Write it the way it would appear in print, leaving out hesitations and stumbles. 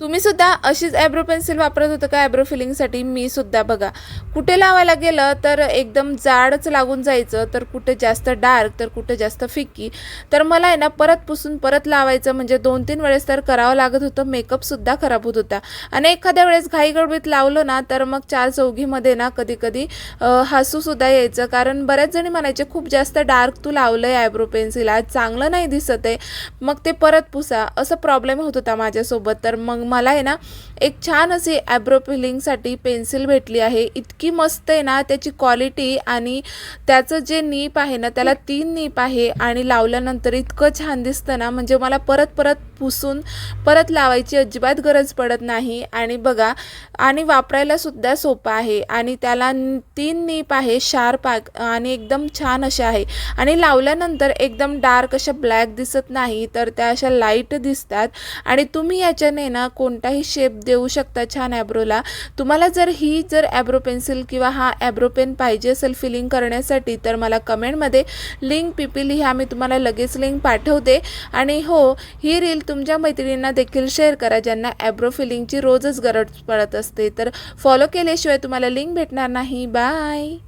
तुम्ही सुद्धा अशीच ॲब्रो पेन्सिल वापरत होतं का ॲब्रो फिलिंगसाठी? मी सुद्धा बघा, कुठे लावायला गेलं तर एकदम जाडच लागून जायचं, तर कुठे जास्त डार्क, तर कुठे जास्त फिक्की. तर मला आहे ना परत पुसून परत लावायचं, म्हणजे 2-3 वेळेस तर करावं लागत होतं. मेकअपसुद्धा खराब होत होता आणि एखाद्या वेळेस घाईगडबडीत लावलं ना तर मग 4-चौघीमध्ये ना कधी-कधी हसूसुद्धा यायचं, कारण बऱ्याच जणी म्हणायचे खूप जास्त डार्क तू लावलं आहे ॲब्रो पेन्सिल, आज चांगलं नाही दिसत आहे, मग ते परत पुसा, असं प्रॉब्लेम होत होता माझ्यासोबत. तर मग मला आहे ना एक छान अशी ॲब्रो फिलिंगसाठी पेन्सिल भेटली आहे. इतकी मस्त आहे ना त्याची क्वालिटी, आणि त्याचं जे नीप आहे ना त्याला 3 नीप आहे, आणि लावल्यानंतर इतकं छान दिसतं ना, म्हणजे मला परत परत पुसून परत लावायची अजिबात गरज पडत नाही. आणि बघा, आणि वापरायला सुद्धा सोपं आहे, आणि त्याला 3 नीप आहे शार्प आणि एकदम छान अशा आहे, आणि लावल्यानंतर एकदम डार्क अशा ब्लॅक दिसत नाही, तर त्या अशा लाईट दिसतात. आणि तुम्ही याच्याने ना कोणताही शेप देऊ शकता छान ॲब्रोला. तुम्हाला जर ॲब्रो पेन्सिल किंवा हा ॲब्रो पेन पाहिजे असेल फिलिंग करण्यासाठी, तर मला कमेंटमध्ये लिंक पिपी लिहा, मी तुम्हाला लगेच लिंक पाठवते. आणि हो, ही रील तुमच्या मैत्रिणींना देखील शेअर करा ज्यांना ॲब्रो फिलिंगची रोजच गरज पडत असते. तर फॉलो केल्याशिवाय तुम्हाला लिंक भेटणार नाही. बाय.